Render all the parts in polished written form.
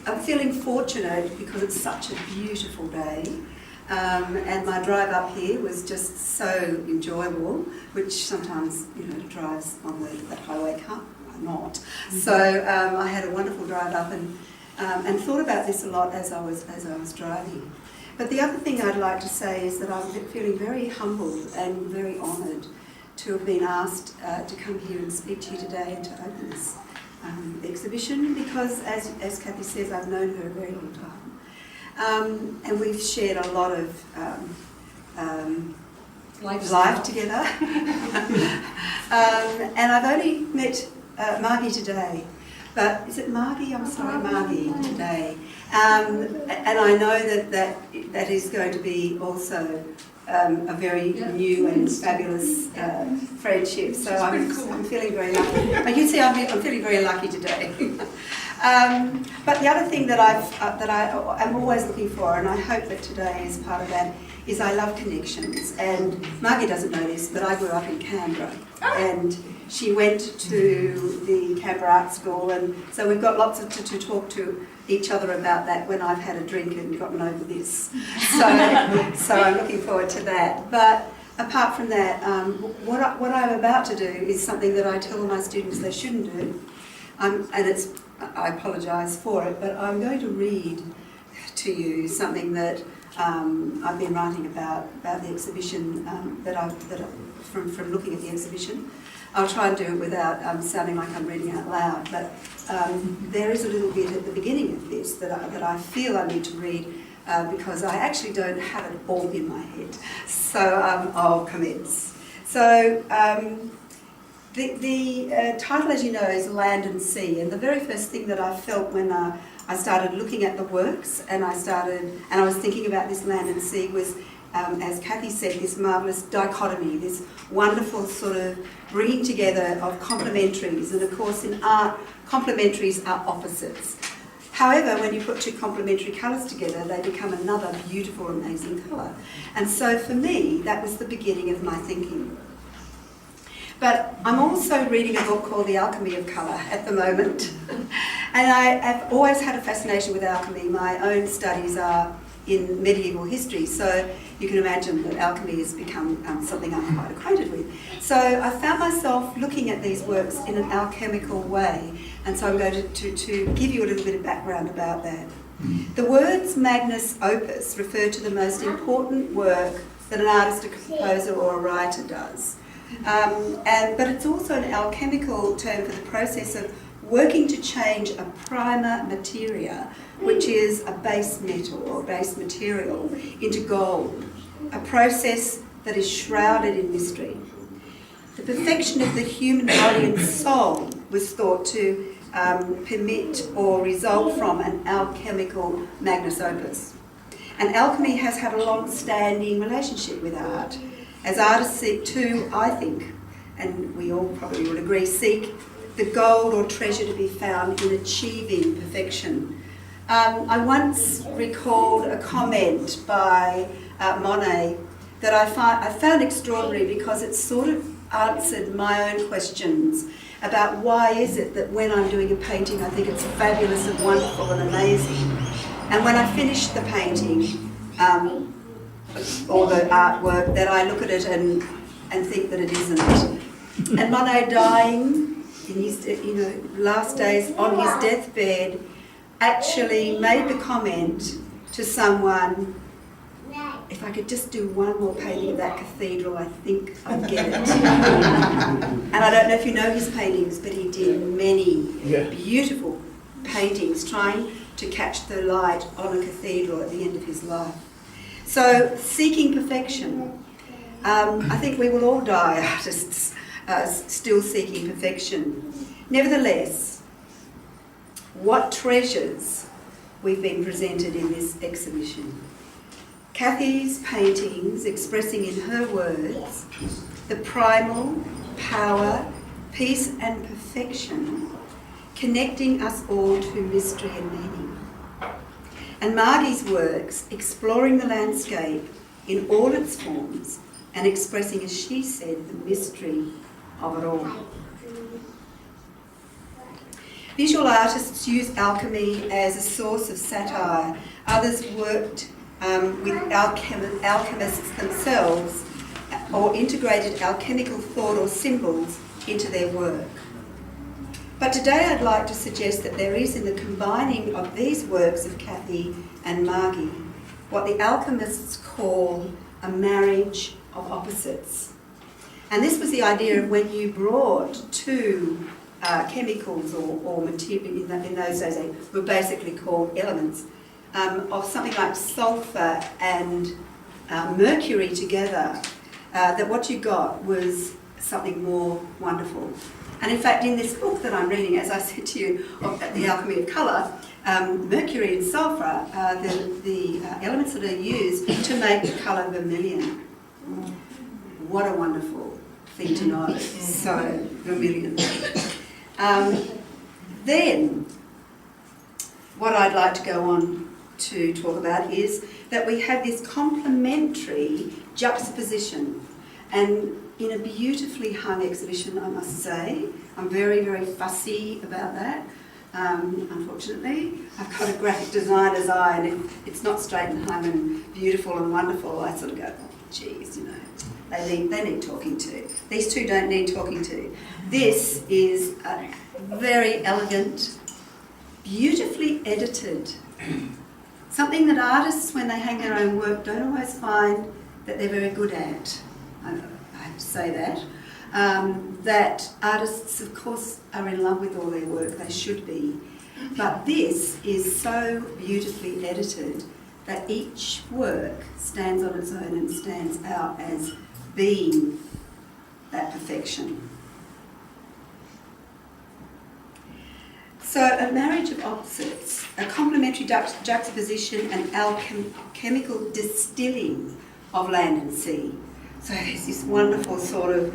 I'm feeling fortunate because it's such a beautiful day. And my drive up here was just so enjoyable, which sometimes, drives on that highway can't, not. So I had a wonderful drive up and thought about this a lot as I was driving. But the other thing I'd like to say is that I'm feeling very humbled and very honoured to have been asked to come here and speak to you today and to open this exhibition, because as Cathy says, I've known her a very long time. And we've shared a lot of life together. And I've only met Margie today. But is it Margie? I'm sorry, Margie today. And I know that is going to be also a very new and fabulous friendship. So I'm feeling very lucky. You can see I'm feeling very lucky today. But the other thing that I'm always looking for, and I hope that today is part of that, is I love connections. And Margie doesn't know this, but I grew up in Canberra, and she went to the Canberra Art School, and so we've got lots to talk to each other about that when I've had a drink and gotten over this. So I'm looking forward to that. But apart from that, what I'm about to do is something that I tell my students they shouldn't do, and I apologise for it, but I'm going to read to you something that I've been writing about the exhibition from looking at the exhibition. I'll try and do it without sounding like I'm reading out loud, but there is a little bit at the beginning of this that I feel I need to read because I actually don't have it all in my head. So I'll commence. So the title, as you know, is Land and Sea, and the very first thing that I felt when I started looking at the works and I was thinking about this land and sea was, as Cathy said, this marvellous dichotomy, this wonderful sort of bringing together of complementaries. And of course in art, complementaries are opposites. However, when you put two complementary colours together, they become another beautiful, amazing colour. And so for me, that was the beginning of my thinking. But I'm also reading a book called The Alchemy of Colour at the moment. And I've always had a fascination with alchemy. My own studies are in medieval history, so you can imagine that alchemy has become something I'm quite acquainted with. So I found myself looking at these works in an alchemical way, and so I'm going to give you a little bit of background about that. The words magnus opus refer to the most important work that an artist, a composer or a writer does. But it's also an alchemical term for the process of working to change a prima materia, which is a base metal or base material, into gold, a process that is shrouded in mystery. The perfection of the human body and soul was thought to permit or result from an alchemical magnus opus. And alchemy has had a long-standing relationship with art, as artists seek to, I think, and we all probably would agree, seek the gold or treasure to be found in achieving perfection. I once recalled a comment by Monet that I found extraordinary because it sort of answered my own questions about why is it that when I'm doing a painting I think it's fabulous and wonderful and amazing, and when I finish the painting or the artwork that I look at it and think that it isn't. And Monet dying in his last days on his deathbed actually made the comment to someone, if I could just do one more painting of that cathedral, I think I'd get it. And I don't know if you know his paintings, but he did many beautiful paintings trying to catch the light on a cathedral at the end of his life. So, seeking perfection. I think we will all die, artists, still seeking perfection. Nevertheless, what treasures we've been presented in this exhibition. Cathy's paintings expressing in her words the primal power, peace and perfection, connecting us all to mystery and meaning. And Margie's works exploring the landscape in all its forms and expressing, as she said, the mystery of it all. Visual artists use alchemy as a source of satire. Others worked with alchemists themselves or integrated alchemical thought or symbols into their work. But today I'd like to suggest that there is in the combining of these works of Cathy and Margie what the alchemists call a marriage of opposites. And this was the idea of when you brought two chemicals or material, in those days they were basically called elements, of something like sulphur and mercury together, that what you got was something more wonderful. And in fact, in this book that I'm reading, as I said to you, of The Alchemy of Colour, mercury and sulphur are the elements that are used to make the colour vermilion. What a wonderful thing to know. So, vermilion. Then, what I'd like to go on to talk about is that we have this complementary juxtaposition, and in a beautifully hung exhibition, I must say. I'm very, very fussy about that. Unfortunately, I've got a graphic designer's eye, and if it's not straight and hung and beautiful and wonderful, I sort of go, oh, geez, you know, they need talking to. These two don't need talking to. This is a very elegant, beautifully edited, something that artists, when they hang their own work, don't always find that they're very good at. I have to say that. That artists, of course, are in love with all their work. They should be. But this is so beautifully edited that each work stands on its own and stands out as being that perfection. So a marriage of opposites, a complementary juxtaposition and alchemical distilling of land and sea. So there's this wonderful sort of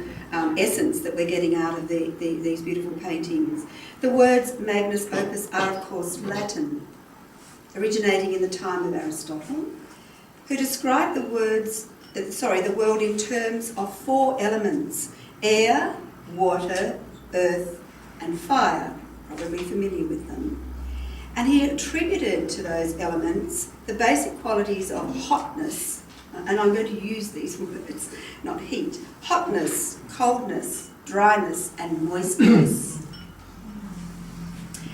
essence that we're getting out of these beautiful paintings. The words magnus opus are, of course, Latin, originating in the time of Aristotle, who described the world in terms of four elements: air, water, earth, and fire. Probably familiar with them. And he attributed to those elements the basic qualities of hotness, and I'm going to use these words, not heat, hotness, coldness, dryness, and moistness.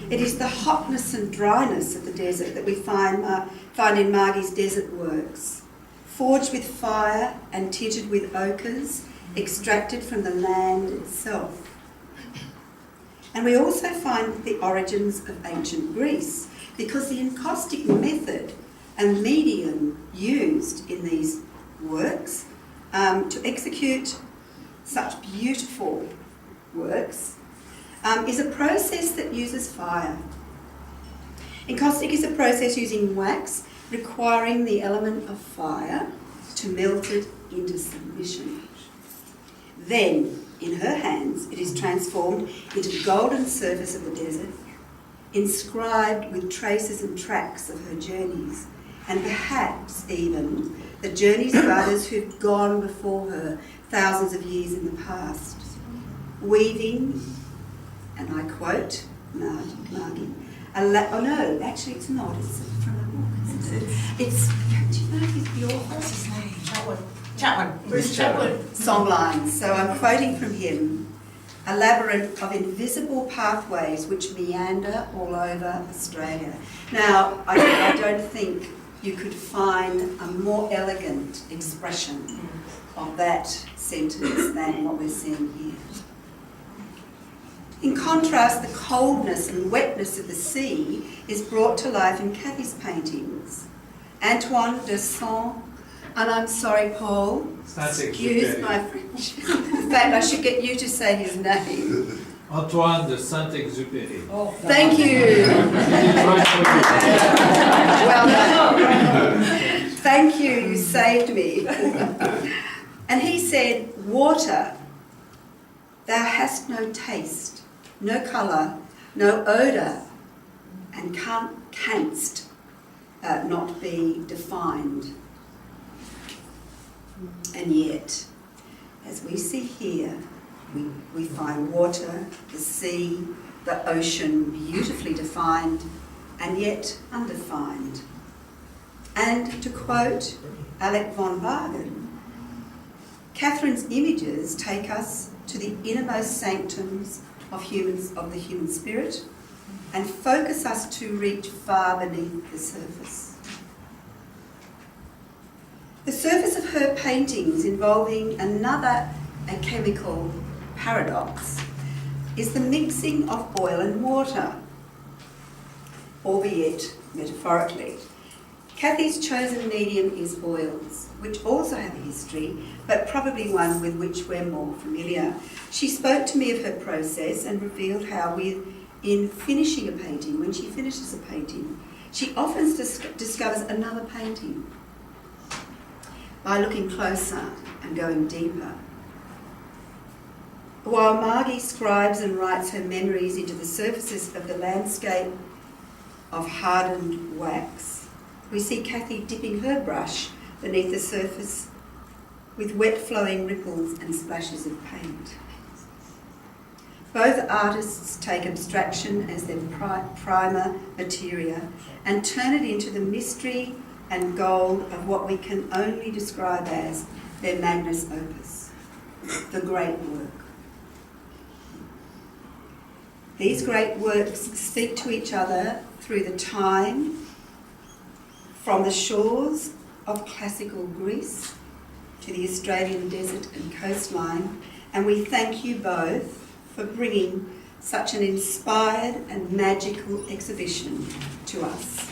It is the hotness and dryness of the desert that we find in Margie's desert works, forged with fire and tinted with ochres, extracted from the land itself. And we also find the origins of ancient Greece, because the encaustic method and medium used in these works to execute such beautiful works is a process that uses fire. Encaustic is a process using wax, requiring the element of fire to melt it into submission. Then, in her hands, it is transformed into the golden surface of the desert, inscribed with traces and tracks of her journeys, and perhaps even the journeys of others who've gone before her thousands of years in the past, weaving, and I quote Margie, actually it's not, it's from a book, isn't it? It's, do you know the author? What's his name? Bruce Chatwin. Songlines. So I'm quoting from him: a labyrinth of invisible pathways which meander all over Australia. Now, I don't think you could find a more elegant expression of that sentence than what we're seeing here. In contrast, the coldness and wetness of the sea is brought to life in Cathy's paintings. Antoine de Saint, and I'm sorry, Paul, excuse my French. In fact, I should get you to say his name. Antoine de Saint-Exupéry. Oh, thank you. Well done. Thank you, you saved me. And he said, water, thou hast no taste, no colour, no odour, and canst not be defined. And yet, as we see here, we find water, the sea, the ocean beautifully defined and yet undefined. And to quote Alec von Wagen, Cathryn's images take us to the innermost sanctums of the human spirit and focus us to reach far beneath the surface. The surface of her paintings, involving another alchemical paradox, is the mixing of oil and water, albeit metaphorically. Cathy's chosen medium is oils, which also have a history, but probably one with which we're more familiar. She spoke to me of her process and revealed how in finishing a painting, when she finishes a painting, she often discovers another painting by looking closer and going deeper. While Margie scribes and writes her memories into the surfaces of the landscape of hardened wax, we see Cathy dipping her brush beneath the surface with wet flowing ripples and splashes of paint. Both artists take abstraction as their primer materia and turn it into the mystery and gold of what we can only describe as their magnus opus, the great work. These great works speak to each other through the time, from the shores of classical Greece to the Australian desert and coastline, and we thank you both for bringing such an inspired and magical exhibition to us.